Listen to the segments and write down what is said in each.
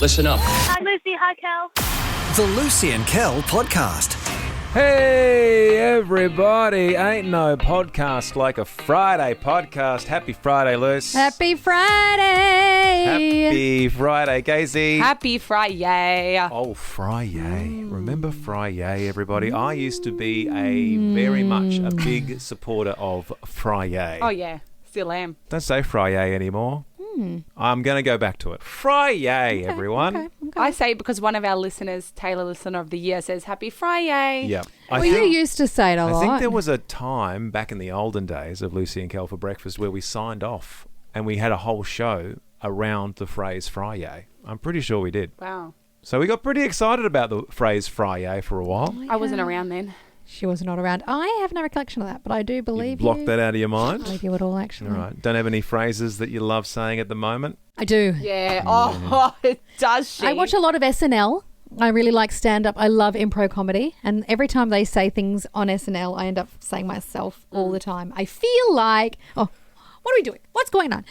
Listen up. Hi, Lucy. Hi, Kel. The Lucy and Kel podcast. Hey everybody, ain't no podcast like a Friday podcast. Happy Friday, Luce. Happy Friday. Happy Friday, Casey. Happy Friday. Oh, Friday. Remember Friday, everybody? I used to be very much a big supporter of Friday. Oh, yeah. Still am. Don't say Friday anymore. I'm going to go back to it. Friday, everyone. Okay. I say it because one of our listeners, Taylor Listener of the Year, says Happy Friday. Yeah. Well, you used to say it a lot. I think there was a time back in the olden days of Lucy and Kel for breakfast where we signed off and we had a whole show around the phrase Friday. I'm pretty sure we did. Wow. So we got pretty excited about the phrase Friday for a while. I wasn't around then. She was not around. I have no recollection of that, but I do believe you blocked that out of your mind? I believe you at all, actually. All right. Don't have any phrases that you love saying at the moment? I do. Yeah. Oh, it does she. I watch a lot of SNL. I really like stand-up. I love improv comedy. And every time they say things on SNL, I end up saying myself all the time. I feel like, what are we doing? What's going on?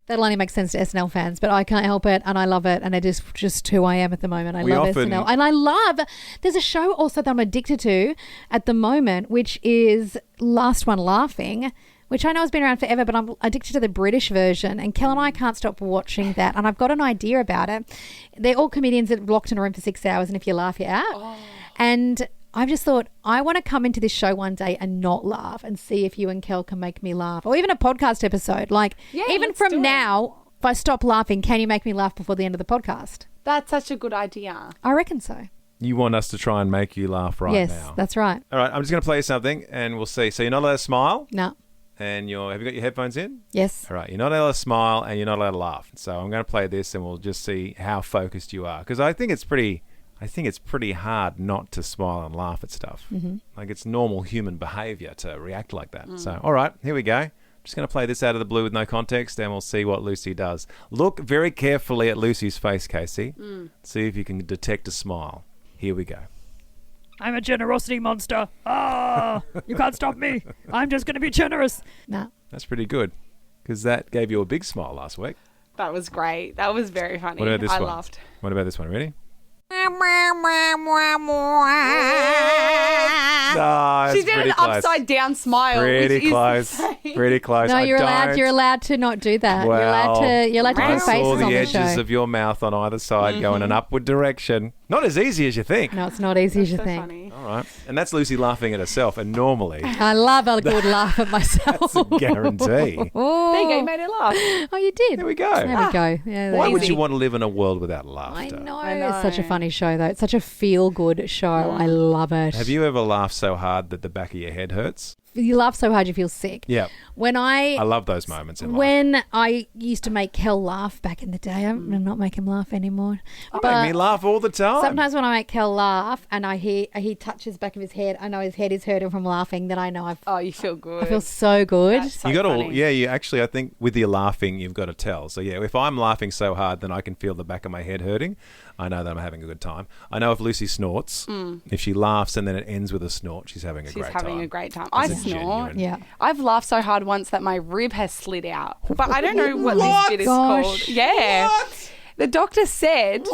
That'll only make sense to SNL fans, but I can't help it, and I love it, and it is just who I am at the moment. I love SNL. And I love, there's a show also that I'm addicted to at the moment, which is Last One Laughing, which I know has been around forever, but I'm addicted to the British version, and Kel and I can't stop watching that, and I've got an idea about it. They're all comedians that are locked in a room for 6 hours, and if you laugh, you're out. Oh. And I've just thought, I want to come into this show one day and not laugh and see if you and Kel can make me laugh. Or even a podcast episode. Like, even from now, if I stop laughing, can you make me laugh before the end of the podcast? That's such a good idea. I reckon so. You want us to try and make you laugh now? Yes, that's right. All right, I'm just going to play you something and we'll see. So you're not allowed to smile? No. And have you got your headphones in? Yes. All right, you're not allowed to smile and you're not allowed to laugh. So I'm going to play this and we'll just see how focused you are. Because I think it's pretty hard not to smile and laugh at stuff. Mm-hmm. Like, it's normal human behaviour to react like that. So, all right, here we go. I'm just going to play this out of the blue with no context and we'll see what Lucy does. Look very carefully at Lucy's face, Casey. See if you can detect a smile. Here we go. I'm a generosity monster. You can't stop me. I'm just going to be generous. No. That's pretty good because that gave you a big smile last week. That was great. That was very funny. What about this one? I laughed. What about this one? Ready? She did an upside down smile. Pretty close. Pretty close. No, you're allowed to not do that. Well, you're allowed to put faces saw on the the show. edges of your mouth on either side go in an upward direction. Not as easy as you think. No, it's not easy as you think. Funny. All right. And that's Lucy laughing at herself. And normally, I love a good laugh at myself. that's a guarantee. Oh. There you go. You made her laugh. Oh, you did. There we go. There we go. Yeah, Why easy. would you want to live in a world without laughter? I know. It's such a funny show, though. It's such a feel-good show. I love it. Have you ever laughed so hard that the back of your head hurts? You laugh so hard you feel sick. Yeah. I love those moments in life. When I used to make Kel laugh back in the day, I'm going to not make him laugh anymore. You make me laugh all the time. Sometimes when I make Kel laugh and he touches the back of his head, I know his head is hurting from laughing, then I know you feel good. I feel so good. That's so you got funny. you actually, I think with your laughing, you've got to tell. So yeah, if I'm laughing so hard, then I can feel the back of my head hurting. I know that I'm having a good time. I know if Lucy snorts, if she laughs and then it ends with a snort, she's having a great time. She's having a great time. I snort. Genuine. Yeah. I've laughed so hard once that my rib has slid out. But I don't know what this bit is called. Yeah. What? The doctor said...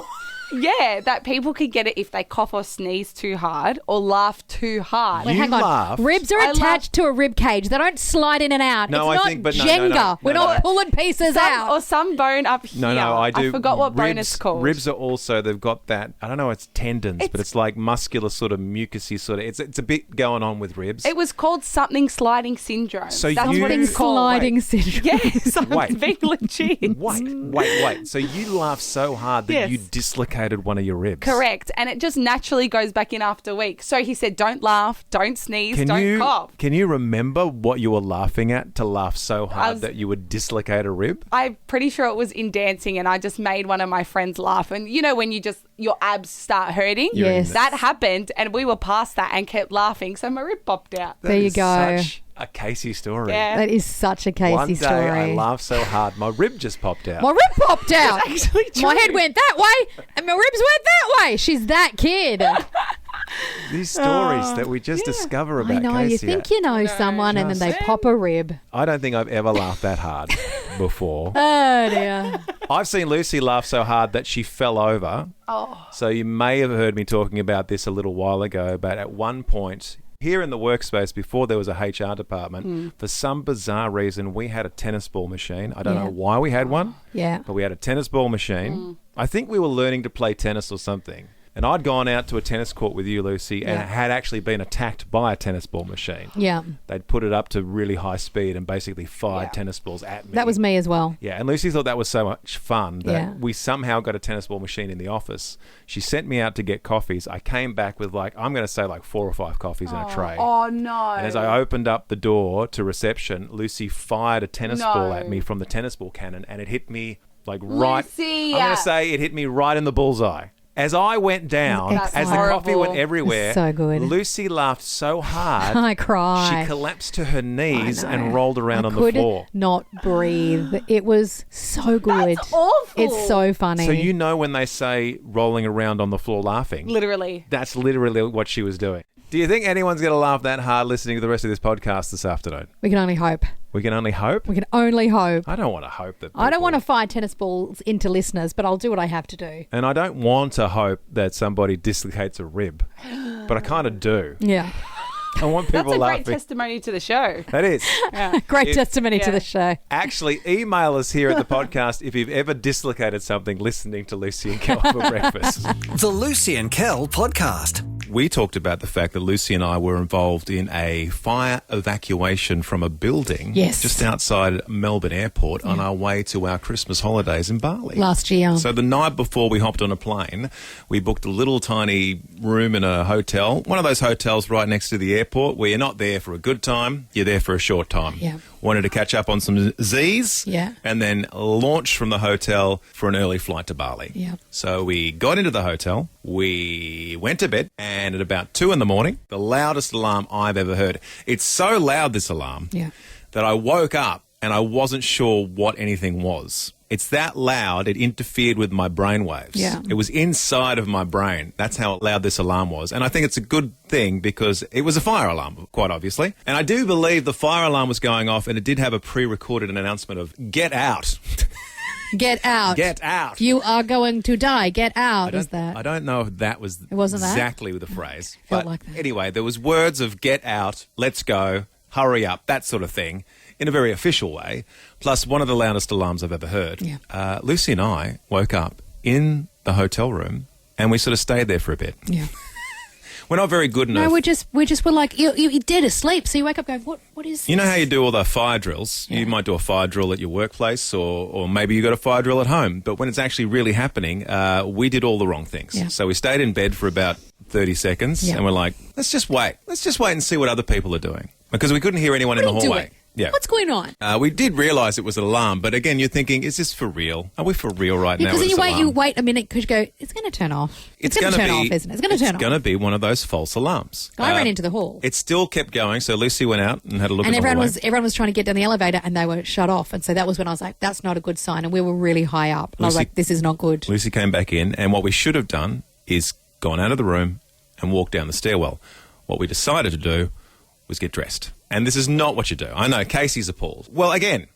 Yeah, that people could get it if they cough or sneeze too hard or laugh too hard. Wait, hang on. laughed. Ribs are attached to a rib cage. They don't slide in and out. No, it's I not think, but no, Jenga. no, no, We're not pulling pieces out. Or some bone up here. No, I do. I forgot what bone ribs, it's called. Ribs are also, they've got that, I don't know, it's tendons, but it's like muscular sort of mucousy sort of, it's a bit going on with ribs. It was called something sliding syndrome. So That's you- what it's called. Sliding syndrome. Yes, I'm Wait. being legit. Wait. So you laughed so hard that Yes. you dislocated one of your ribs. Correct. And it just naturally goes back in after a week. So he said, don't laugh, don't sneeze, don't cough. Can you remember what you were laughing at to laugh so hard that you would dislocate a rib? I'm pretty sure it was in dancing and I just made one of my friends laugh. And you know when your abs start hurting? Yes. That happened and we were past that and kept laughing. So my rib popped out. There you go. Such a Casey story. Yeah. That is such a Casey One day story. I laughed so hard, my rib just popped out. My rib popped out. actually true. My head went that way and my ribs went that way. She's that kid. These stories that we just discover about I know. Casey. You think you know someone and then they pop a rib. I don't think I've ever laughed that hard before. Oh, dear. I've seen Lucy laugh so hard that she fell over. Oh. So you may have heard me talking about this a little while ago, but at one point here in the workspace, before there was a HR department, for some bizarre reason, we had a tennis ball machine. I don't know why we had one, but we had a tennis ball machine. I think we were learning to play tennis or something. And I'd gone out to a tennis court with you, Lucy, and had actually been attacked by a tennis ball machine. Yeah. They'd put it up to really high speed and basically fired tennis balls at me. That was me as well. Yeah, and Lucy thought that was so much fun that we somehow got a tennis ball machine in the office. She sent me out to get coffees. I came back with I'm going to say 4 or 5 coffees in a tray. Oh, no. And as I opened up the door to reception, Lucy fired a tennis ball at me from the tennis ball cannon, and it hit me right. Lucy! I'm going to say it hit me right in the bullseye. As I went down, as the coffee went everywhere, so good. Lucy laughed so hard, I cried. she collapsed to her knees and rolled around on the could floor. Not breathe. It was so good. That's awful. It's so funny. So you know when they say rolling around on the floor laughing? Literally. That's literally what she was doing. Do you think anyone's going to laugh that hard listening to the rest of this podcast this afternoon? We can only hope. We can only hope? We can only hope. I don't want to hope that I don't want to fire tennis balls into listeners, but I'll do what I have to do. And I don't want to hope that somebody dislocates a rib, but I kind of do. Yeah. I want people That's a laughing. great testimony to the show. That is. Great testimony to the show. Actually, email us here at the podcast if you've ever dislocated something listening to Lucy and Kel for breakfast. The Lucy and Kel Podcast. We talked about the fact that Lucy and I were involved in a fire evacuation from a building just outside Melbourne Airport on our way to our Christmas holidays in Bali. Last year. So the night before we hopped on a plane, we booked a little tiny room in a hotel, one of those hotels right next to the airport where you're not there for a good time, you're there for a short time. Yeah. Wanted to catch up on some Z's and then launch from the hotel for an early flight to Bali. Yeah. So we got into the hotel, we went to bed, and at about 2 a.m, the loudest alarm I've ever heard. It's so loud, this alarm, that I woke up and I wasn't sure what anything was. It's that loud, it interfered with my brainwaves. Yeah. It was inside of my brain. That's how loud this alarm was. And I think it's a good thing because it was a fire alarm, quite obviously. And I do believe the fire alarm was going off and it did have a pre-recorded announcement of, get out. Get out. Get out. You are going to die. Get out. I don't know if that was wasn't exactly the phrase. Felt But like that. anyway, there was words of get out, let's go, hurry up, that sort of thing, in a very official way, plus one of the loudest alarms I've ever heard. Yeah. Lucy and I woke up in the hotel room and we sort of stayed there for a bit. Yeah. We're not very good enough. No, we just were like, you're dead asleep. So you wake up going, what is this? You know how you do all the fire drills? Yeah. You might do a fire drill at your workplace or maybe you got a fire drill at home. But when it's actually really happening, we did all the wrong things. Yeah. So we stayed in bed for about 30 seconds and we're like, let's just wait. Let's just wait and see what other people are doing. Because we couldn't hear anyone in the hallway. Doing? Yeah. What's going on? We did realise it was an alarm, but again, you're thinking, is this for real? Are we for real right now? Because you wait a minute because you go, it's going to turn off. It's going to turn off, isn't it? It's going to turn off. It's going to be one of those false alarms. I ran into the hall. It still kept going, so Lucy went out and had a look at the hallway. And everyone was trying to get down the elevator and they were shut off. And so that was when I was like, that's not a good sign. And we were really high up. And I was like, this is not good. Lucy came back in, and what we should have done is gone out of the room and walked down the stairwell. What we decided to do was get dressed. And this is not what you do. I know, Casey's appalled. Well, again,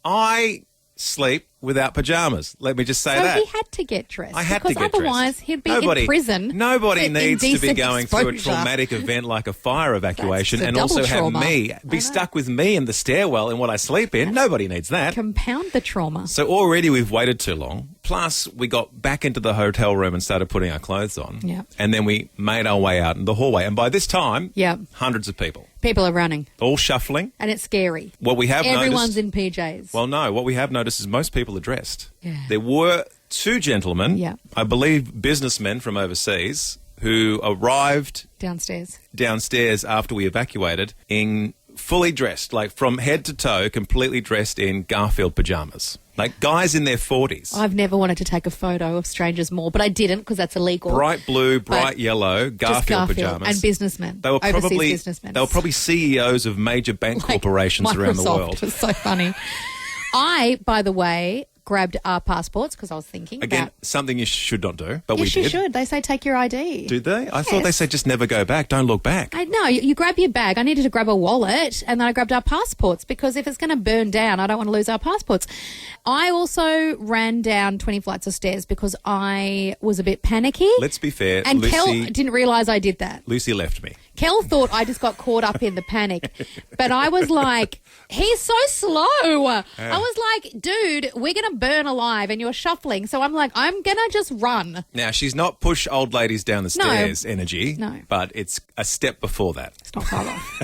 I sleep without pyjamas. Let me just say that. So he had to get dressed. I had to get dressed. Because otherwise he'd be in prison. Nobody needs to be indecent going through a exposure. traumatic event like a fire evacuation That's a and also double trauma. have me be stuck with me in the stairwell in what I sleep in. Nobody needs that. Compound the trauma. So already we've waited too long. Plus, we got back into the hotel room and started putting our clothes on. Yeah. And then we made our way out in the hallway. And by this time, yeah, hundreds of people. People are running. All shuffling. And it's scary. What we have Everyone's noticed, in PJs. Well, no. What we have noticed is most people are dressed. Yeah. There were 2 gentlemen, yeah, I believe businessmen from overseas, who arrived downstairs after we evacuated in fully dressed, like from head to toe, completely dressed in Garfield pyjamas. Like guys in their 40s. I've never wanted to take a photo of strangers more, but I didn't because that's illegal. Bright blue, bright yellow, Garfield pyjamas. And businessmen. They were probably businessmen. They were probably CEOs of major bank corporations around the world. It was so funny. I, by the way, grabbed our passports because I was thinking Again, about... something you should not do, but we Yes, did. you should. They say take your ID. Did they? I thought they said just never go back. Don't look back. No, you grab your bag. I needed to grab a wallet, and then I grabbed our passports because if it's going to burn down, I don't want to lose our passports. I also ran down 20 flights of stairs because I was a bit panicky. Let's be fair. And Lucy, Kel didn't realise I did that. Lucy left me. Kel thought I just got caught up in the panic. But I was like, he's so slow. I was like, dude, we're going to burn alive and you're shuffling. So I'm like, I'm going to just run. Now, she's not push old ladies down the stairs energy, but it's a step before that. It's not far off.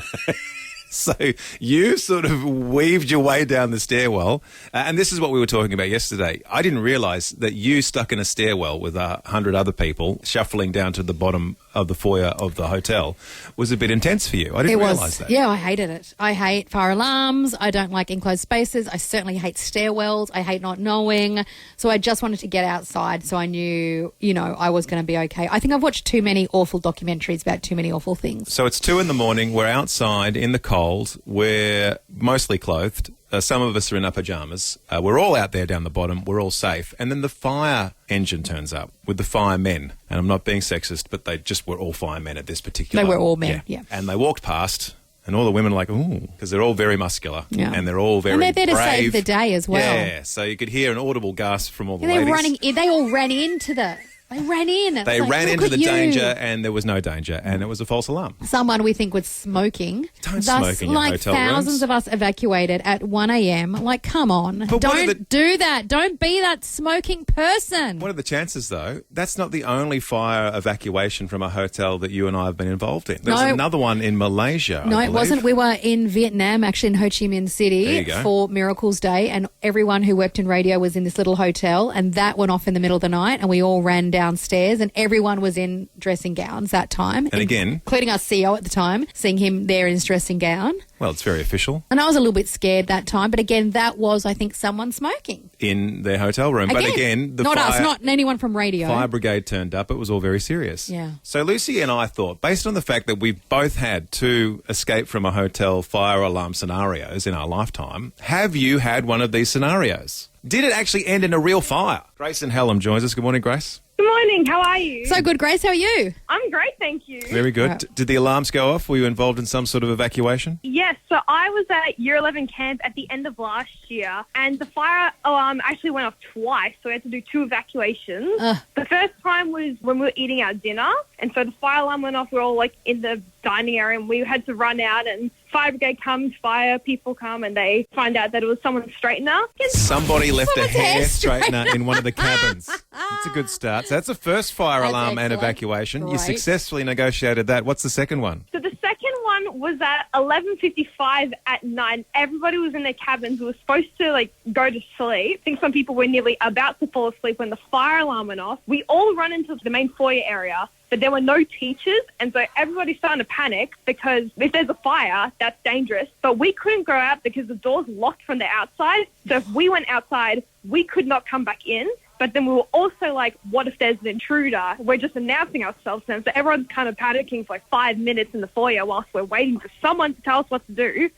So you sort of weaved your way down the stairwell. And this is what we were talking about yesterday. I didn't realise that you stuck in a stairwell with 100 other people shuffling down to the bottom of the foyer of the hotel was a bit intense for you. I didn't realise that. Yeah, I hated it. I hate fire alarms. I don't like enclosed spaces. I certainly hate stairwells. I hate not knowing. So I just wanted to get outside so I knew, I was going to be okay. I think I've watched too many awful documentaries about too many awful things. So it's 2 a.m. We're outside in the cold. We're mostly clothed. Some of us are in our pyjamas. We're all out there down the bottom. We're all safe. And then the fire engine turns up with the firemen. And I'm not being sexist, but they just were all firemen at this particular... They were all men, yeah. And they walked past, and all the women were like, ooh, because they're all very muscular. Yeah. And they're all very And they're there brave. to save the day as well. Yeah, so you could hear an audible gasp from all the They're ladies. running in. They all ran into the... They ran in. They ran into the danger, and there was no danger, and it was a false alarm. Someone we think was smoking. Don't smoke in your hotel thousands rooms. of us evacuated at 1 a.m. Like, come on. But Don't do that. Don't be that smoking person. What are the chances, though? That's not the only fire evacuation from a hotel that you and I have been involved in. There's another one in Malaysia, No, I it believe. wasn't. We were in Vietnam, actually in Ho Chi Minh There City you go. for Miracles Day, and everyone who worked in radio was in this little hotel, and that went off in the middle of the night, and we all ran downstairs, and everyone was in dressing gowns that time. And again... Including our CEO at the time, seeing him there in his dressing gown. Well, it's very official. And I was a little bit scared that time, but again, that was, I think, someone smoking. In their hotel room. But again, the not fire... us, not anyone from radio. Fire brigade turned up. It was all very serious. Yeah. So Lucy and I thought, based on the fact that we've both had 2 escape from a hotel fire alarm scenarios in our lifetime, have you had one of these scenarios? Did it actually end in a real fire? Grace and Hallam joins us. Good morning, Grace. Good morning. How are you? So good, Grace. How are you? I'm great, thank you. Very good. Right. Did the alarms go off? Were you involved in some sort of evacuation? Yes, so I was at Year 11 camp at the end of last year, and the fire alarm actually went off twice, so we had to do 2 evacuations. The first time was when we were eating our dinner, and so the fire alarm went off. We were all in the dining area, and we had to run out, and fire brigade comes, fire people come, and they find out that it was someone's straightener. Somebody left a Someone's hair hair straightener in one of the cabins. It's a good start. So that's the first fire That's alarm and excellent. evacuation. You Great. successfully negotiated that. What's the second one? So the second one was at 11:55 at night. Everybody was in their cabins. We were supposed to go to sleep. I think some people were nearly about to fall asleep when the fire alarm went off. We all run into the main foyer area, but there were no teachers, and so everybody's starting to panic because if there's a fire, that's dangerous. But we couldn't go out because the door's locked from the outside. So if we went outside, we could not come back in. But then we were also like, what if there's an intruder? We're just announcing ourselves then. So everyone's kind of panicking for 5 minutes in the foyer whilst we're waiting for someone to tell us what to do.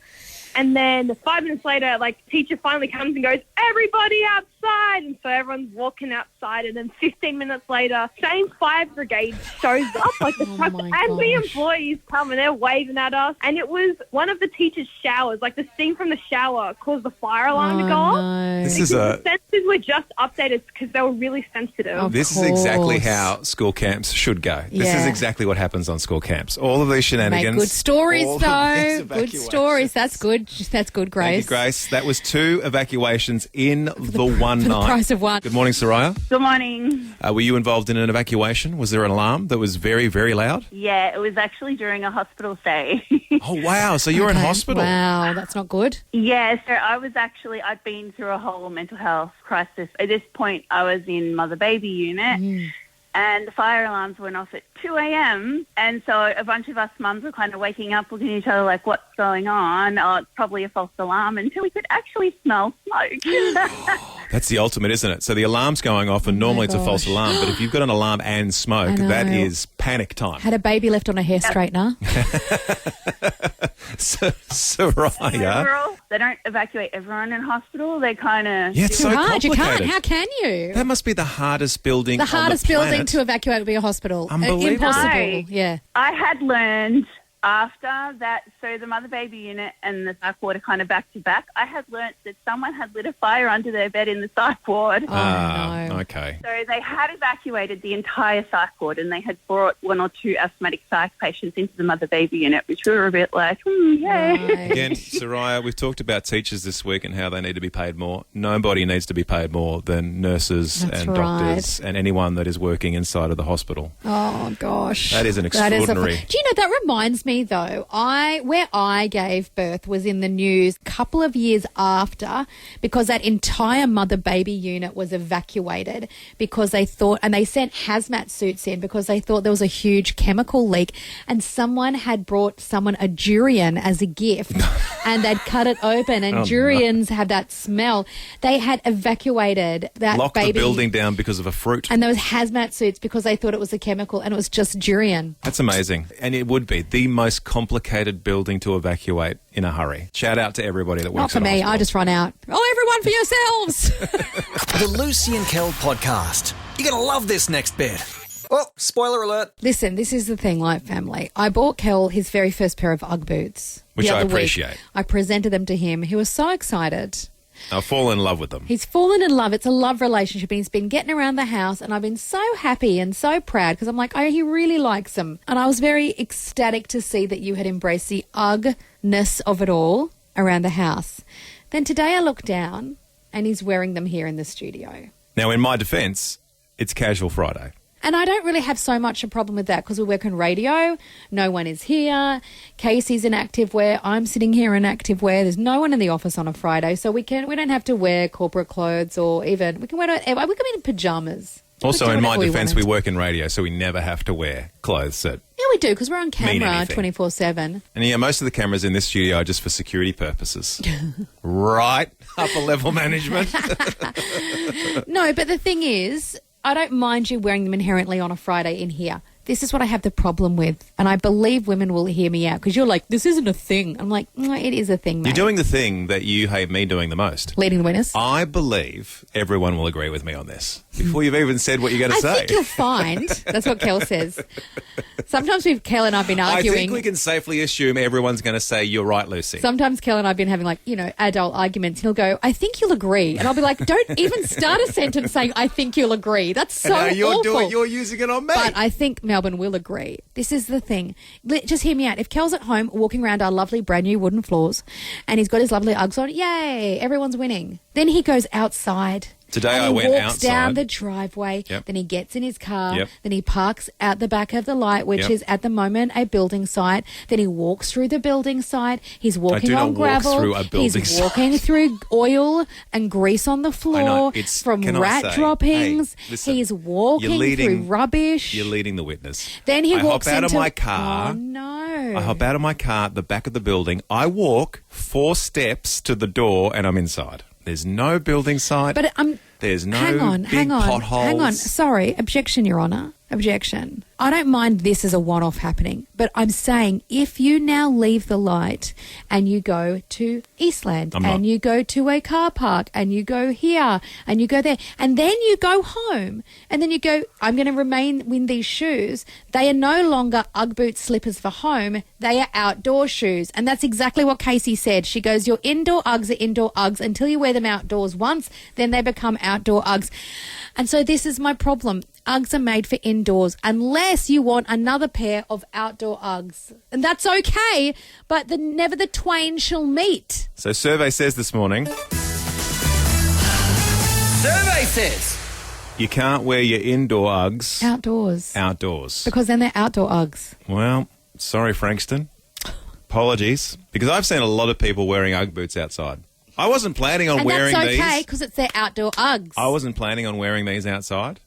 And then 5 minutes later, teacher finally comes and goes, everybody outside. And so everyone's walking outside. And then 15 minutes later, same fire brigade shows up. The truck, my and the gosh. employees come and they're waving at us. And it was one of the teacher's showers. The steam from the shower caused the fire alarm to go off. No. This is a... The sensors were just updated because they were really sensitive. Of This is exactly course. how school camps should go. This is Yeah. exactly what happens on school camps. All of these shenanigans. Make good stories, all of these though. Good evacuations. stories. That's good. That's good, Grace. Thank you, Grace. That was 2 evacuations in the one For the night. price of one. Good morning, Soraya. Good morning. Were you involved in an evacuation? Was there an alarm that was very, very loud? Yeah, it was actually during a hospital stay. Oh, wow. So you're in Okay. hospital. Wow, that's not good. Yeah, so I'd been through a whole mental health crisis. At this point, I was in mother-baby unit. And the fire alarms went off at 2 a.m. And so a bunch of us mums were kind of waking up, looking at each other like, what's going on? Oh, it's probably a false alarm, until we could actually smell smoke. That's the ultimate, isn't it? So the alarm's going off, and normally it's a false alarm. But if you've got an alarm and smoke, that is panic time. Had a baby left on a hair straightener. Soraya. They don't evacuate everyone in hospital. They kind of... Yeah, it's so hard. You complicated. can't. How can you? That must be the hardest building The on hardest the planet. building to evacuate would be a hospital. Unbelievable. Impossible. No. Yeah. I had learned after that, so the mother baby unit and the psych ward are kind of back to back. I had learnt that someone had lit a fire under their bed in the psych ward. Oh, no. Okay. So they had evacuated the entire psych ward, and they had brought 1 or 2 asthmatic psych patients into the mother baby unit, which we were a bit like, yay. Right. Again, Soraya, we've talked about teachers this week and how they need to be paid more. Nobody needs to be paid more than nurses That's and doctors and anyone that is working inside of the hospital. Oh, gosh. That is an extraordinary... Do you know, that reminds me, though, where I gave birth was in the news a couple of years after, because that entire mother-baby unit was evacuated because they thought, and they sent hazmat suits in because they thought there was a huge chemical leak, and someone had brought someone a durian as a gift and they'd cut it open, and durians have that smell. They had evacuated that Locked baby. the building down because of a fruit. And there was hazmat suits because they thought it was a chemical, and it was just durian. That's amazing. And it would be the most complicated building to evacuate in a hurry. Shout out to everybody that works Not for at a me. hospital. I just run out. Oh, everyone for yourselves. The Lucy and Kel podcast. You're going to love this next bit. Oh, spoiler alert. Listen, this is the thing, like family. I bought Kel his very first pair of UGG boots. Which the I other week. appreciate. I presented them to him. He was so excited. I'll fall in love with them. He's fallen in love. It's a love relationship, and he's been getting around the house, and I've been so happy and so proud because I'm like, oh, he really likes them. And I was very ecstatic to see that you had embraced the Uggness of it all around the house. Then today I look down, and he's wearing them here in the studio. Now, in my defence, it's Casual Friday. And I don't really have so much a problem with that because we work on radio. No one is here. Casey's in active wear. I'm sitting here in active wear. There's no one in the office on a Friday, so we don't have to wear corporate clothes, or even we can wear whatever. We can be in pyjamas. Also, We can do in my whatever we defence, wanted. we work in radio, so we never have to wear clothes that... Yeah, we do because we're on Mean camera anything. 24/7. And yeah, most of the cameras in this studio are just for security purposes. Right? Upper level management. No, but the thing is, I don't mind you wearing them inherently on a Friday in here. This is what I have the problem with, and I believe women will hear me out because you're like, this isn't a thing. I'm like, no, it is a thing, mate. You're doing the thing that you hate me doing the most. Leading the winners. I believe everyone will agree with me on this before you've even said what you're going to say. I think you'll find, that's what Kel says. Sometimes Kel and I've been arguing. I think we can safely assume everyone's going to say, you're right, Lucy. Sometimes Kel and I've been having adult arguments. He'll go, I think you'll agree. And I'll be like, don't even start a sentence saying, I think you'll agree. That's so and now awful. you're using it on me. But I think Melbourne will agree. This is the thing. Just hear me out. If Kel's at home walking around our lovely brand new wooden floors and he's got his lovely Uggs on, yay, everyone's winning. Then he goes outside. Today and I he went walks outside. down the driveway. Yep. Then he gets in his car. Yep. Then he parks out the back of the light, which Yep. is at the moment a building site. Then he walks through the building site. He's walking do not on walk gravel. through a building He's site. walking through oil and grease on the floor I know. It's- from can I rat say, droppings. hey, listen, He's walking you're leading- through rubbish. You're leading the witness. Then he I walks hop out into of my car. Oh no! I hop out of my car at the back of the building. I walk 4 steps to the door and I'm inside. There's no building site. But There's no hang on, big hang on, potholes. hang on. Sorry, objection, Your Honour. Objection. I don't mind this as a one-off happening, but I'm saying if you now leave the light and you go to Eastland and you go to a car park and you go here and you go there and then you go home and then you go, I'm going to remain in these shoes. They are no longer Ugg boot slippers for home. They are outdoor shoes. And that's exactly what Casey said. She goes, your indoor Uggs are indoor Uggs until you wear them outdoors once, then they become outdoor Uggs. And so this is my problem. Uggs are made for indoors unless you want another pair of outdoor Uggs. And that's okay, but never the twain shall meet. So survey says this morning, Survey says. you can't wear your indoor Uggs Outdoors. outdoors. Because then they're outdoor Uggs. Well, sorry, Frankston. Apologies. Because I've seen a lot of people wearing Ugg boots outside. I wasn't planning on And wearing that's these. okay because it's their outdoor Uggs. I wasn't planning on wearing these outside,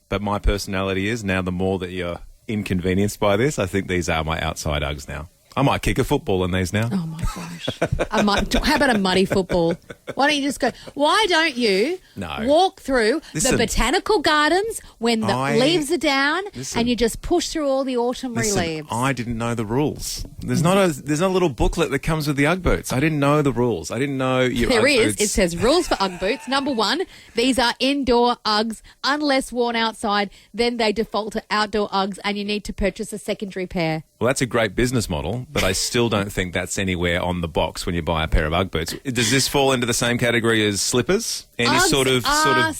but my personality is now the more that you're inconvenienced by this, I think these are my outside Uggs now. I might kick a football in these now. Oh, my gosh. How about a muddy football? Why don't you just go? Why don't you walk through the botanical gardens when the leaves are down and you just push through all the autumnary leaves? I didn't know the rules. There's not a little booklet that comes with the UGG boots. I didn't know the rules. I didn't know your There UGG is. boots. It says rules for UGG boots. Number 1, these are indoor UGGs. Unless worn outside, then they default to outdoor UGGs and you need to purchase a secondary pair. Well, that's a great business model, but I still don't think that's anywhere on the box when you buy a pair of UGG boots. Does this fall into the same category as slippers? Any Uggs sort of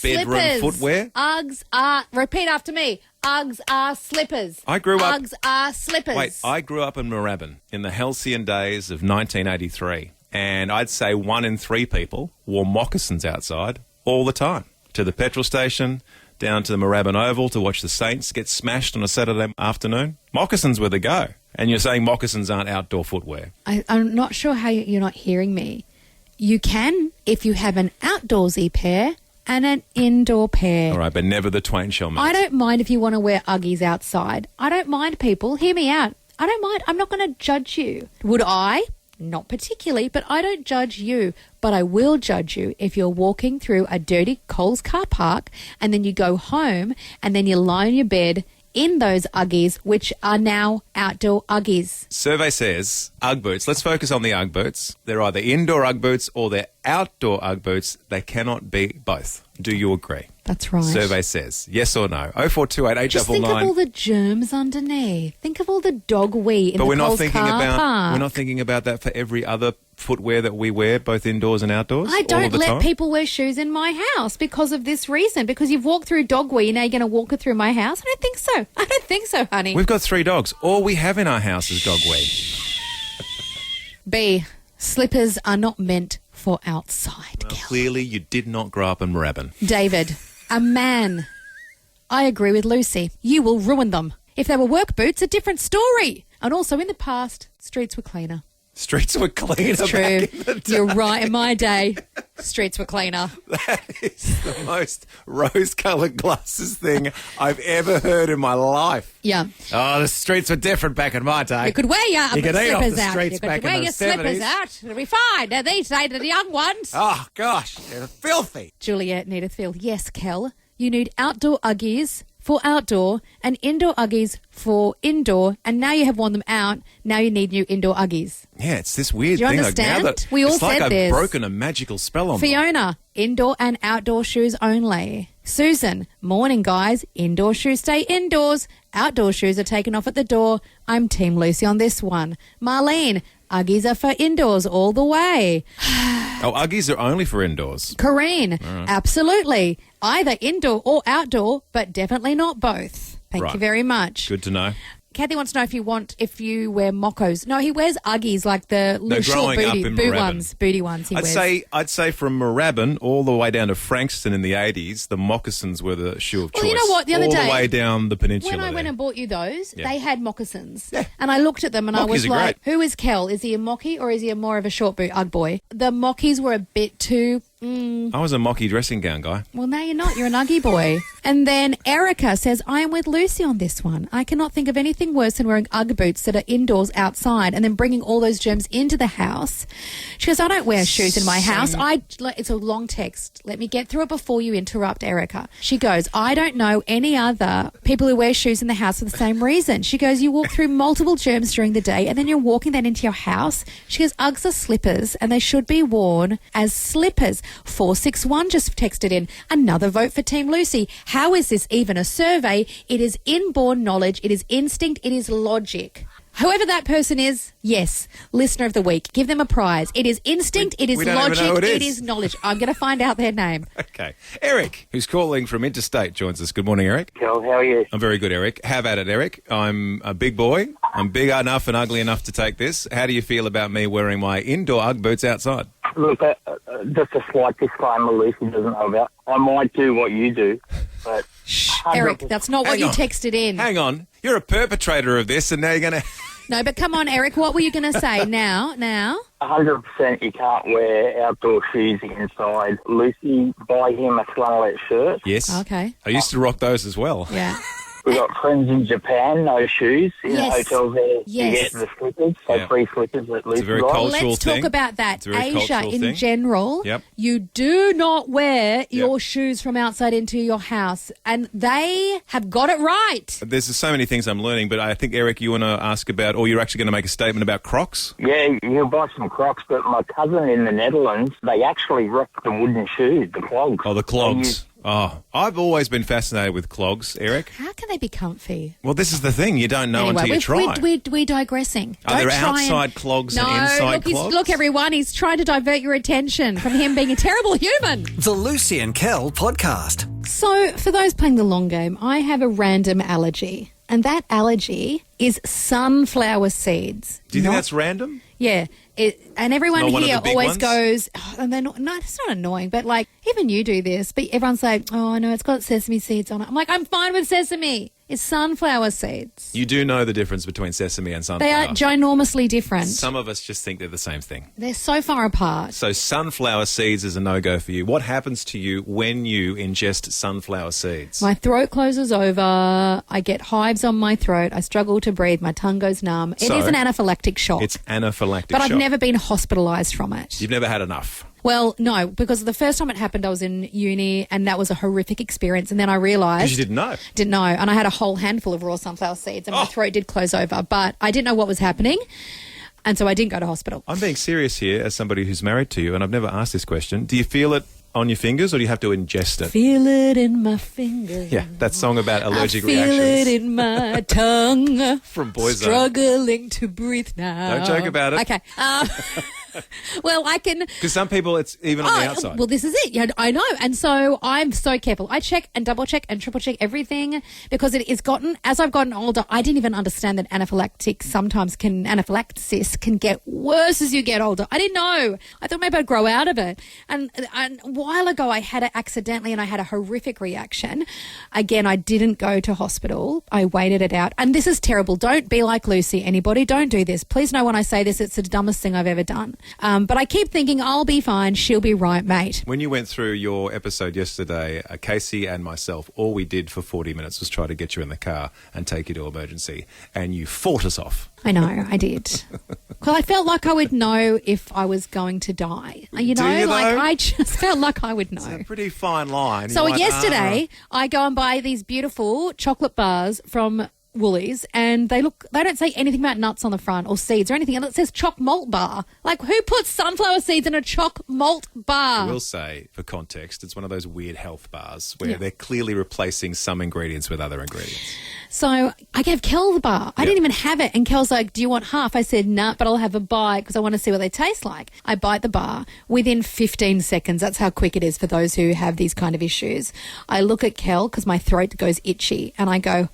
bedroom slippers. footwear? UGGs are, repeat after me, UGGs are slippers. UGGs are slippers. Wait, I grew up in Moorabbin in the halcyon days of 1983, and I'd say 1 in 3 people wore moccasins outside all the time. To the petrol station, down to the Moorabbin Oval to watch the Saints get smashed on a Saturday afternoon. Moccasins were the go. And you're saying moccasins aren't outdoor footwear. I'm not sure how you're not hearing me. You can if you have an outdoorsy pair and an indoor pair. All right, but never the twain shall meet. I don't mind if you want to wear Uggies outside. I don't mind, people. Hear me out. I don't mind. I'm not going to judge you. Would I? Not particularly, but I don't judge you. But I will judge you if you're walking through a dirty Coles car park and then you go home and then you lie on your bed in those Uggies, which are now outdoor Uggies. Survey says UGG boots. Let's focus on the UGG boots. They're either indoor UGG boots or they're outdoor UGG boots. They cannot be both. Do you agree? That's right. Survey says yes or no. 0428 Just think of all the germs underneath. Think of all the dog wee in the Coles car park. We're not thinking about that for every other footwear that we wear, both indoors and outdoors. I don't let time? people wear shoes in my house because of this reason. Because you've walked through dog wee, now you're going to walk it through my house. I don't think so. I don't think so, honey. We've got 3 dogs. All we have in our house is dog wee. B. Slippers are not meant for outside. Well, clearly you did not grow up in Moorabbin. David, a man. I agree with Lucy. You will ruin them. If they were work boots, a different story. And also in the past, streets were cleaner. Streets were cleaner. It's true. Back in the day. You're right. In my day, streets were cleaner. That is the most rose-coloured glasses thing I've ever heard in my life. Yeah. Oh, the streets were different back in my day. You could wear your You could eat off slippers the out. streets You could back in wear the your slippers 70s. out. It'll be fine. Now these days, the young ones. Oh, gosh, they're filthy. Juliet Needithfield. Yes, Kel. You need outdoor Uggies for outdoor and indoor Uggies for indoor. And now you have worn them out. Now you need new indoor Uggies. Yeah, it's this weird Do you thing. understand? Like, now that We all it's like said I've this. broken a magical spell on them. Fiona, indoor and outdoor shoes only. Susan, morning guys, indoor shoes stay indoors. Outdoor shoes are taken off at the door. I'm Team Lucy on this one. Marlene, Uggies are for indoors all the way. Oh, Uggies are only for indoors. Corrine, absolutely. Either indoor or outdoor, but definitely not both. Thank Right. you very much. Good to know. Kathy wants to know if you wear moccos. No, he wears Uggies, like the little short growing up booty in boot Moorabbin. ones. Booty ones he wears. I'd say from Moorabbin all the way down to Frankston in the 80s, the moccasins were the shoe of choice. Well, you know what? The other all day, the way down the peninsula. when I went there. and bought you those, Yeah. they had moccasins. Yeah. And I looked at them and I Mockies was are like, great. who is Kel? Is he a mockie or is he more of a short boot Ugg boy? The mockies were a bit too... I was a mocky dressing gown guy. Well, now you're not. You're an Uggy boy. And then Erica says, I am with Lucy on this one. I cannot think of anything worse than wearing Ugg boots that are indoors outside and then bringing all those germs into the house. She goes, I don't wear shoes in my house. It's a long text. Let me get through it before you interrupt, Erica. She goes, I don't know any other people who wear shoes in the house for the same reason. She goes, you walk through multiple germs during the day and then you're walking that into your house. She goes, Uggs are slippers and they should be worn as slippers. 461 just texted in. Another vote for Team Lucy. How is this even a survey? It is inborn knowledge. It is instinct. It is logic. Whoever that person is, yes, listener of the week. Give them a prize. It is instinct. It is we don't even logic. know who it It is. is knowledge. I'm going to find out their name. Okay. Eric, who's calling from Interstate, joins us. Good morning, Eric. Kel, how are you? I'm very good, Eric. Have at it, Eric. I'm a big boy. I'm big enough and ugly enough to take this. How do you feel about me wearing my indoor Ugg boots outside? Look, just a slight disclaimer Lucy doesn't know about. I might do what you do, but... Eric, that's not what Hang you on. texted in. Hang on. You're a perpetrator of this and now you're going to... No, but come on, Eric. What were you going to say now? 100% you can't wear outdoor shoes inside. Lucy, buy him a flannelette shirt. Yes. Okay. I used to rock those as well. Yeah. We've got friends in Japan, no shoes. In Yes. hotels there, Yes. you get the slippers, so Yeah. free slippers at least. a very cultural Let's thing. talk about that. It's a very Asia, cultural in thing. general, Yep. you do not wear your shoes from outside into your house. And they have got it right. There's so many things I'm learning, but I think, Eric, you want to ask about, or you're actually going to make a statement about Crocs? Yeah, you'll buy some Crocs, but my cousin in the Netherlands, they actually rock the wooden shoes, the clogs. Oh, the They clogs. use- Oh, I've always been fascinated with clogs, Eric. How can they be comfy? Well, this is the thing. You don't know until you try. we're digressing. Are there Don't try outside clogs no, and inside look, clogs? look, everyone, he's trying to divert your attention from him being a terrible human. The Lucy and Kel podcast. So, for those playing the long game, I have a random allergy. And that allergy is sunflower seeds. Do you think Not- that's random? Yeah. And everyone Not one of here the big always ones? goes, oh, and they're not, no, it's not annoying, but like, even you do this, but everyone's like, oh, no, it's got sesame seeds on it. I'm like, I'm fine with sesame. It's sunflower seeds. You do know the difference between sesame and sunflower. They are ginormously different. Some of us just think they're the same thing. They're so far apart. So sunflower seeds is a no-go for you. What happens to you when you ingest sunflower seeds? My throat closes over. I get hives on my throat. I struggle to breathe. My tongue goes numb. It So, is an anaphylactic shock. It's anaphylactic but shock. I've never been hospitalised from it. You've never had enough. Well, no, because the first time it happened, I was in uni and that was a horrific experience. And then I realised... Because you didn't know. Didn't know. And I had a whole handful of raw sunflower seeds and my throat did close over. But I didn't know what was happening. And so I didn't go to hospital. I'm being serious here as somebody who's married to you, and I've never asked this question. Do you feel it on your fingers or do you have to ingest it? Feel it in my fingers. Yeah, that song about allergic I feel reactions. it in my tongue. From Boyzone. Struggling to breathe now. Don't joke about it. Okay. Well, I can... Because some people, it's even on the outside. Well, this is it. Yeah, I know. And so I'm so careful. I check and double check and triple check everything because it is gotten, as I've gotten older, I didn't even understand that anaphylaxis can get worse as you get older. I didn't know. I thought maybe I'd grow out of it. And a while ago, I had it accidentally and I had a horrific reaction. Again, I didn't go to hospital. I waited it out. And this is terrible. Don't be like Lucy, anybody. Don't do this. Please know when I say this, it's the dumbest thing I've ever done. But I keep thinking, I'll be fine. She'll be right, mate. When you went through your episode yesterday, Casey and myself, all we did for 40 minutes was try to get you in the car and take you to emergency, and you fought us off. I know, I did. Because I felt like I would know if I was going to die. You know, Do you, like though? I just felt like I would know. It's a pretty fine line. So You're like, yesterday, I go and buy these beautiful chocolate bars from Woolies, and they don't say anything about nuts on the front or seeds or anything, and it says choc malt bar. Like, who puts sunflower seeds in a choc malt bar? I will say, for context, it's one of those weird health bars where they're clearly replacing some ingredients with other ingredients. So I gave Kel the bar. I didn't even have it. And Kel's like, do you want half? I said, nah, but I'll have a bite because I want to see what they taste like. I bite the bar. Within 15 seconds, that's how quick it is for those who have these kind of issues. I look at Kel because my throat goes itchy and I go,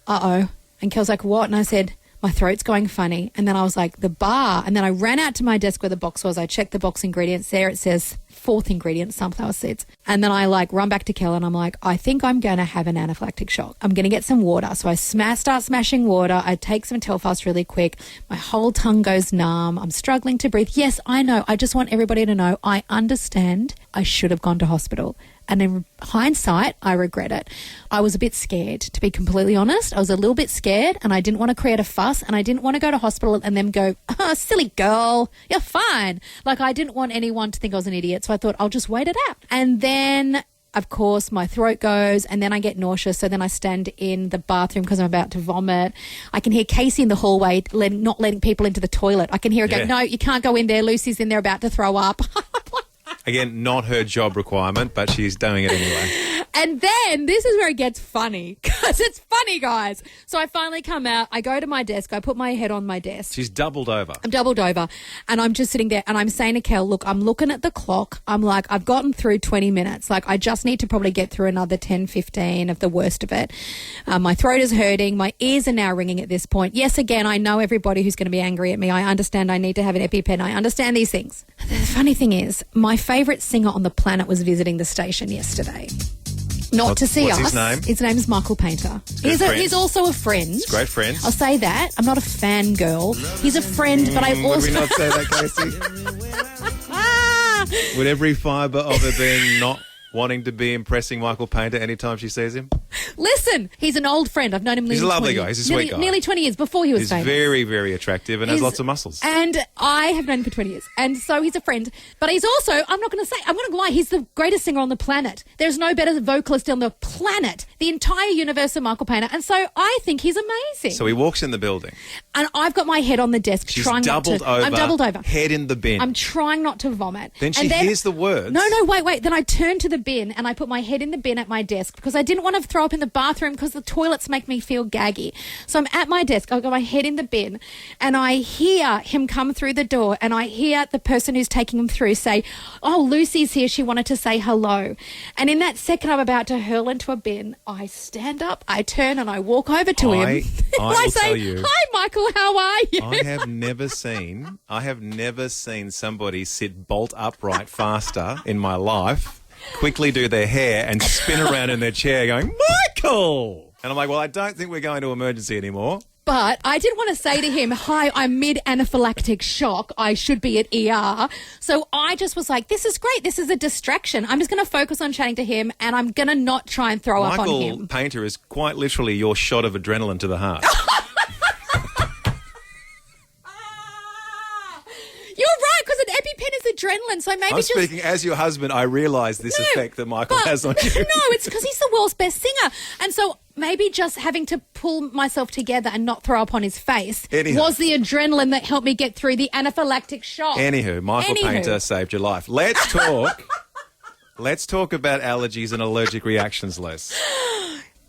uh-oh. And Kel's like, what? And I said, my throat's going funny. And then I was like, the bar. And then I ran out to my desk where the box was. I checked the box ingredients. There it says fourth ingredient, sunflower seeds. And then I run back to Kel and I'm like, I think I'm going to have an anaphylactic shock. I'm going to get some water. So I start smashing water. I take some Telfast really quick. My whole tongue goes numb. I'm struggling to breathe. Yes, I know. I just want everybody to know I understand. I should have gone to hospital. And in hindsight, I regret it. I was a bit scared, to be completely honest. I was a little bit scared and I didn't want to create a fuss and I didn't want to go to hospital and them go, oh, silly girl, you're fine. Like, I didn't want anyone to think I was an idiot. So I thought I'll just wait it out. And then, of course, my throat goes and then I get nauseous. So then I stand in the bathroom because I'm about to vomit. I can hear Casey in the hallway not letting people into the toilet. I can hear her go, no, you can't go in there. Lucy's in there about to throw up. Again, not her job requirement, but she's doing it anyway. And then this is where it gets funny, because it's funny, guys. So I finally come out. I go to my desk. I put my head on my desk. She's doubled over. I'm doubled over. And I'm just sitting there and I'm saying to Kel, look, I'm looking at the clock. I'm like, I've gotten through 20 minutes. Like, I just need to probably get through another 10, 15 of the worst of it. My throat is hurting. My ears are now ringing at this point. Yes, again, I know everybody who's going to be angry at me. I understand I need to have an EpiPen. I understand these things. The funny thing is, my favourite singer on the planet was visiting the station yesterday. Not to see what's us. his name? His name is Michael Painter. He's also a friend. It's great friends. I'll say that. I'm not a fangirl. He's a friend, but I also... Would we not say that, Casey? Would every fibre of her being not wanting to be impressing Michael Painter anytime she sees him? Listen, he's an old friend. I've known him. He's a lovely guy. He's a sweet guy. Nearly 20 years before he was He's famous. very, very attractive and has lots of muscles. And I have known him for 20 years. And so he's a friend. But he's also, I'm not going to lie, he's the greatest singer on the planet. There's no better vocalist on the planet. The entire universe of Michael Painter. And so I think he's amazing. So he walks in the building. And I've got my head on the desk She's trying doubled not to. over. I'm doubled over. Head in the bin. I'm trying not to vomit. Then she hears the words. No, wait. Then I turn to the bin and I put my head in the bin at my desk because I didn't want to throw up in the bathroom because the toilets make me feel gaggy. So I'm at my desk. I've got my head in the bin and I hear him come through the door and I hear the person who's taking him through say, "Oh, Lucy's here. She wanted to say hello." And in that second I'm about to hurl into a bin, I stand up, I turn and I walk over to him. I I will say, tell you. "Hi, Michael. How are you?" I have never seen somebody sit bolt upright faster in my life, quickly do their hair and spin around in their chair going, "Michael!" And I'm like, well, I don't think we're going to emergency anymore. But I did want to say to him, "Hi, I'm mid-anaphylactic shock. I should be at ER." So I just was like, this is great. This is a distraction. I'm just going to focus on chatting to him and I'm going to not try and throw up on him. Michael Painter is quite literally your shot of adrenaline to the heart. You're right, because an EpiPen is adrenaline, so maybe I'm speaking as your husband. I realise this effect that Michael has on you. No, it's because he's the world's best singer. And so maybe just having to pull myself together and not throw up on his face was the adrenaline that helped me get through the anaphylactic shock. Anywho, Michael Painter saved your life. Let's talk. Let's talk about allergies and allergic reactions, Les.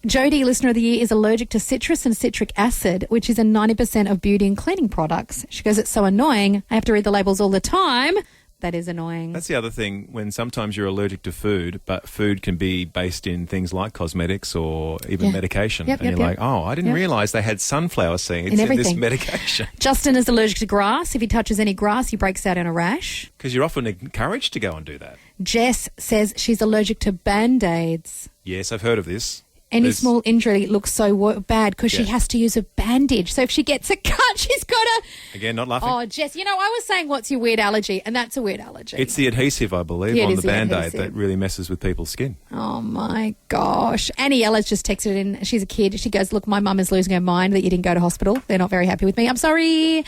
Jodie, Listener of the Year, is allergic to citrus and citric acid, which is in 90% of beauty and cleaning products. She goes, "It's so annoying. I have to read the labels all the time." That is annoying. That's the other thing, when sometimes you're allergic to food, but food can be based in things like cosmetics or even medication. And you're like, oh, I didn't realise they had sunflower seeds in this medication. Justin is allergic to grass. If he touches any grass, he breaks out in a rash. Because you're often encouraged to go and do that. Jess says she's allergic to Band-Aids. Yes, I've heard of this. Any small injury looks so bad because she has to use a bandage. So if she gets a cut, she's got to... Again, not laughing. Oh, Jess, I was saying, what's your weird allergy? And that's a weird allergy. It's the adhesive, I believe, on the Band-Aid that really messes with people's skin. Oh, my gosh. Annie Ella's just texted in. She's a kid. She goes, "Look, my mum is losing her mind that you didn't go to hospital. They're not very happy with me. I'm sorry."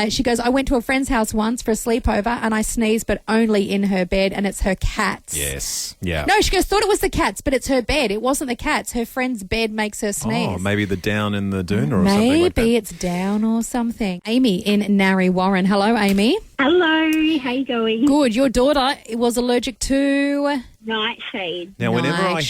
She goes, "I went to a friend's house once for a sleepover and I sneezed, but only in her bed, and it's her cats." Yes. Yeah. No, she goes, "Thought it was the cats, but it's her bed. It wasn't the cats. Her friend's bed makes her sneeze." Oh, maybe the down in the doona or something like that. Maybe it's down or something. Amy in Narre Warren. Hello, Amy. Hello, how you going? Good. Your daughter was allergic to nightshade. Now, whenever I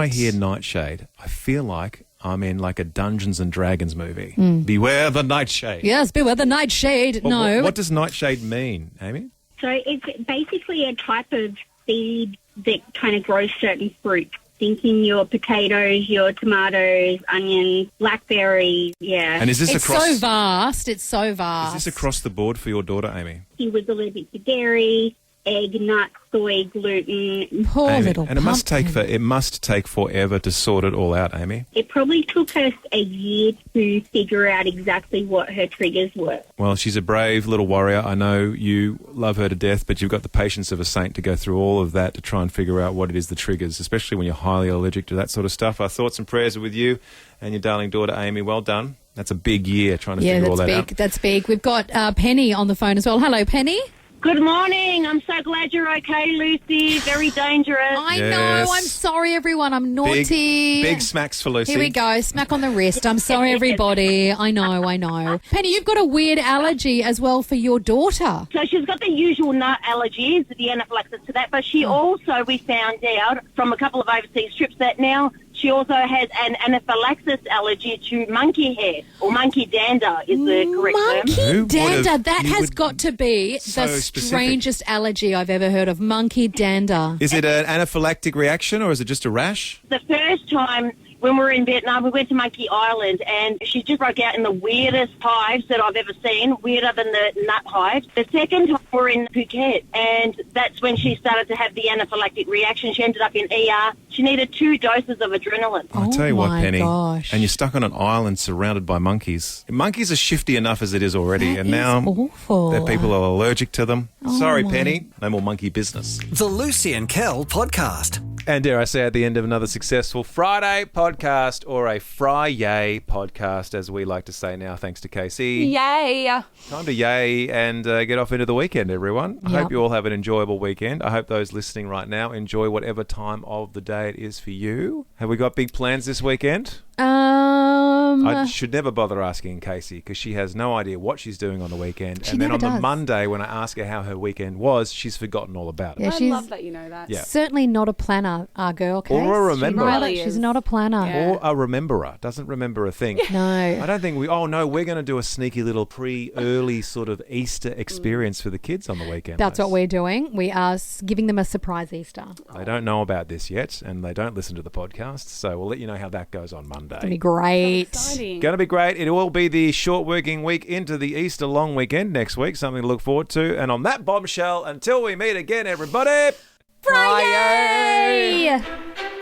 hear nightshade, I feel like I'm in like a Dungeons and Dragons movie. Beware the nightshade. Yes, beware the nightshade. Well, what does nightshade mean, Amy? So it's basically a type of seed that kind of grows certain fruits. Thinking your potatoes, your tomatoes, onions, blackberries, And is this It's so vast. It's so vast. Is this across the board for your daughter, Amy? He was allergic to dairy, egg, nuts, soy, gluten. Poor Amy, little and it must take forever to sort it all out, Amy. It probably took us a year to figure out exactly what her triggers were. Well, she's a brave little warrior. I know you love her to death, but you've got the patience of a saint to go through all of that to try and figure out what it is that triggers, especially when you're highly allergic to that sort of stuff. Our thoughts and prayers are with you and your darling daughter, Amy. Well done. That's a big year trying to figure all that out. That's big. We've got Penny on the phone as well. Hello, Penny. Good morning. I'm so glad you're okay, Lucy. Very dangerous. I know. I'm sorry, everyone. I'm naughty. Big smacks for Lucy. Here we go. Smack on the wrist. I'm sorry, everybody. I know. Penny, you've got a weird allergy as well for your daughter. So she's got the usual nut allergies, the anaphylaxis to that, but she also, we found out from a couple of overseas trips that now she also has an anaphylaxis allergy to monkey hair, or monkey dander is the correct term. Monkey dander. That has got to be the strangest allergy I've ever heard of. Monkey dander. Is it an anaphylactic reaction or is it just a rash? The first time when we were in Vietnam, we went to Monkey Island, and she just broke out in the weirdest hives that I've ever seen, weirder than the nut hives. The second time we were in Phuket, and that's when she started to have the anaphylactic reaction. She ended up in ER. She needed 2 doses of adrenaline. I'll tell you what, Penny, gosh. and you're stuck on an island surrounded by monkeys. Monkeys are shifty enough as it is already, and now that people are allergic to them. Sorry, Penny, no more monkey business. The Lucy and Kel Podcast. And dare I say, at the end of another successful Friday podcast, or a Fry-yay podcast, as we like to say now, thanks to Casey. Yay. Time to yay and get off into the weekend, everyone. I Yep. hope you all have an enjoyable weekend. I hope those listening right now enjoy whatever time of the day it is for you. Have we got big plans this weekend? I should never bother asking Casey because she has no idea what she's doing on the weekend. And then on the Monday, when I ask her how her weekend was, she's forgotten all about it. Yeah, I love that you know that. Yeah. certainly not a planner, our girl, Case. Or a rememberer. really She's is. not a planner. Yeah. Or a rememberer. Doesn't remember a thing. No. I don't think we're going to do a sneaky little early sort of Easter experience for the kids on the weekend. That's what we're doing. We are giving them a surprise Easter. They don't know about this yet, and they don't listen to the podcast, so we'll let you know how that goes on Monday. It's going to be great. Exciting. Going to be great. It will be the short working week into the Easter long weekend next week, something to look forward to. And on that bombshell, until we meet again, everybody, Friday!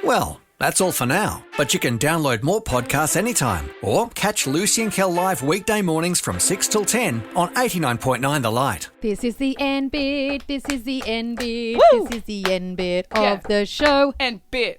Well, that's all for now. But you can download more podcasts anytime or catch Lucy and Kel live weekday mornings from 6 till 10 on 89.9 The Light. This is the end bit. This is the end bit. Woo! This is the end bit Yeah. of the show. And bit.